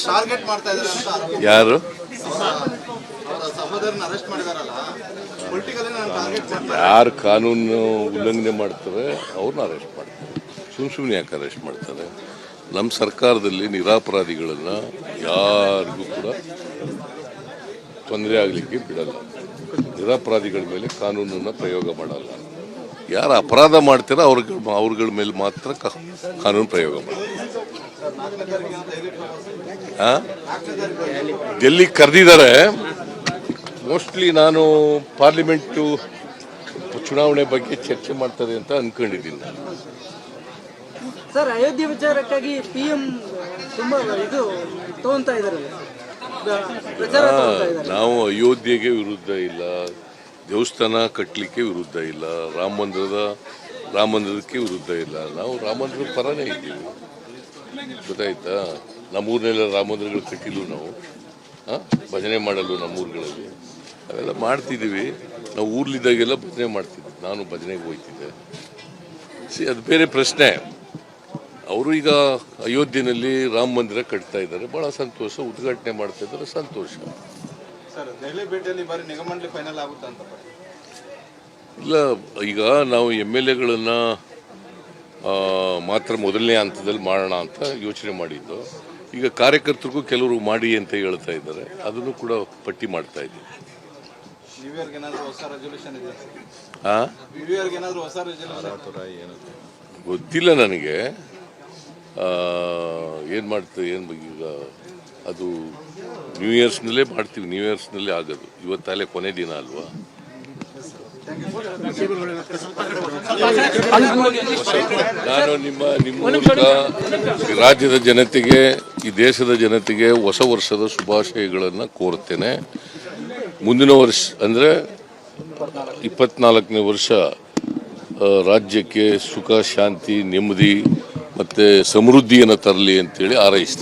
Target ಮಾಡ್ತಾ ಇದ್ದಾರೆ ಅಂತ ಯಾರು ಅವರ ಸಹೋದರನ ಅರೆಸ್ಟ್ ಮಾಡಿದಾರಲ್ಲ, ಪೊಲಿಟಿಕಲಿ ನಾನು ಟಾರ್ಗೆಟ್ ಮಾಡ್ತಾರೆ. ಯಾರು ಕಾನೂನು ಉಲ್ಲಂಘನೆ ಮಾಡ್ತಾರೆ ಅವ್ರನ್ನ ಅರೆಸ್ಟ್ ಮಾಡ್ತಾರೆ. ಸುಮ್ಮನೆ ಯಾಕೆ ಅರೆಸ್ಟ್ ಮಾಡ್ತಾರೆ? ನಮ್ಮ ಸರ್ಕಾರದಲ್ಲಿ ನಿರಪರಾಧಿಗಳನ್ನು ಯಾರಿಗೂ ಕೂಡ ತೊಂದರೆ ಆಗಲಿಕ್ಕೆ ಬಿಡಲ್ಲ. ನಿರಪರಾಧಿಗಳ ಮೇಲೆ ಕಾನೂನನ್ನು ಪ್ರಯೋಗ ಮಾಡಲ್ಲ. ಯಾರು ಅಪರಾಧ ಮಾಡ್ತಾರೋ ಅವ್ರಗಳ ಮೇಲೆ ಮಾತ್ರ ಕಾನೂನು ಪ್ರಯೋಗ ಮಾಡಲ್ಲ. ಡೆಲ್ಲಿ ಕರೆದಿದ್ದಾರೆ. ಮೋಸ್ಟ್ಲಿ ನಾನು ಪಾರ್ಲಿಮೆಂಟು ಚುನಾವಣೆ ಬಗ್ಗೆ ಚರ್ಚೆ ಮಾಡ್ತಾರೆ ಅಂತ ಅನ್ಕೊಂಡಿದ್ದೀನಿ. ಸರ್, ಅಯೋಧ್ಯೆ ವಿಚಾರಕ್ಕಾಗಿ PM ತುಂಬಾ ಇದು ತಗೊಂತಾ ಇದ್ದಾರೆ, ಪ್ರಚಾರ ತಗೊಂತಾ ಇದ್ದಾರೆ. ನಾವು ಅಯೋಧ್ಯೆಗೆ ವಿರುದ್ಧ ಇಲ್ಲ, ದೇವಸ್ಥಾನ ಕಟ್ಟಲಿಕ್ಕೆ ವಿರುದ್ಧ ಇಲ್ಲ, ರಾಮ ಮಂದಿರಕ್ಕೆ ವಿರುದ್ಧ ಇಲ್ಲ. ನಾವು ರಾಮ ಮಂದಿರದ ಪರನೇ ಇದ್ದೀವಿ, ಗೊತ್ತಾಯ್ತಾ? ನಮ್ಮೂರಿನೆಲ್ಲ ರಾಮ ಮಂದಿರಗಳು ಕಟ್ಟಿಲ್ಲ. ನಾವು ಭಜನೆ ಮಾಡಲು ನಮ್ಮೂರುಗಳಲ್ಲಿ ಅವೆಲ್ಲ ಮಾಡ್ತಿದ್ದೀವಿ. ನಾವು ಊರ್ಲಿದ್ದಾಗೆಲ್ಲ ಭಜನೆ ಮಾಡ್ತಿದ್ವಿ. ನಾನು ಭಜನೆಗೆ ಹೋಗ್ತಿದ್ದೆ. ಅದು ಬೇರೆ ಪ್ರಶ್ನೆ. ಅವರು ಈಗ ಅಯೋಧ್ಯೆಯಲ್ಲಿ ರಾಮ ಮಂದಿರ ಕಟ್ತಾ ಇದ್ದಾರೆ, ಬಹಳ ಸಂತೋಷ. ಉದ್ಘಾಟನೆ ಮಾಡ್ತಾ ಇದ್ದಾರೆ, ಸಂತೋಷ. ಸರ್, ದೆಹಲಿ ಭೇಟಿಯಲ್ಲಿ ಬಾರಿ ನಿಗಮಂಡಳಿ ಫೈನಲ್ ಆಗುತ್ತೆ ಅಂತ ಇಲ್ಲ, ಈಗ ನಾವು MLAಗಳನ್ನು ಮಾತ್ರ ಮೊದಲನೇ ಹಂತದಲ್ಲಿ ಮಾಡೋಣ ಅಂತ ಯೋಚನೆ ಮಾಡಿದ್ದು. ಈಗ ಕಾರ್ಯಕರ್ತರಿಗೂ ಕೆಲವರು ಮಾಡಿ ಅಂತ ಹೇಳ್ತಾ ಇದ್ದಾರೆ, ಅದನ್ನು ಕೂಡ ಪಟ್ಟಿ ಮಾಡ್ತಾ ಇದ್ದೀವಿ. ನ್ಯೂ ಇಯರ್ಗೆ ಏನಾದರೂ ಹೊಸ ರೆಸಲ್ಯೂಷನ್ ಇದೆ? ನ್ಯೂ ಇಯರ್ಗೆ ಏನಾದರೂ ಹೊಸ ರೆಸಲ್ಯೂಷನ್ ಗೊತ್ತಿಲ್ಲ ನನಗೆ. ಏನು ಮಾಡ್ತೀವಿ, ಏನು ಈಗ ಅದು ನ್ಯೂ ಇಯರ್ಸ್ನಲ್ಲೇ ಮಾಡ್ತೀವಿ. ನ್ಯೂ ಇಯರ್ಸ್ನಲ್ಲೇ ಆಗೋದು. ಇವತ್ತಲ್ಲೇ ಕೊನೆ ದಿನ ಅಲ್ವಾ? ನಾನು ನಿಮ್ಮ ಮೂಲಕ ರಾಜ್ಯದ ಜನತೆಗೆ, ಈ ದೇಶದ ಜನತೆಗೆ ಹೊಸ ವರ್ಷದ ಶುಭಾಶಯಗಳನ್ನು ಕೋರ್ತೇನೆ. ಮುಂದಿನ ವರ್ಷ ಅಂದರೆ 24ನೇ ವರ್ಷ ರಾಜ್ಯಕ್ಕೆ ಸುಖ, ಶಾಂತಿ, ನೆಮ್ಮದಿ ಮತ್ತು ಸಮೃದ್ಧಿಯನ್ನು ತರಲಿ ಅಂತೇಳಿ ಹಾರೈಸ್ತೀನಿ.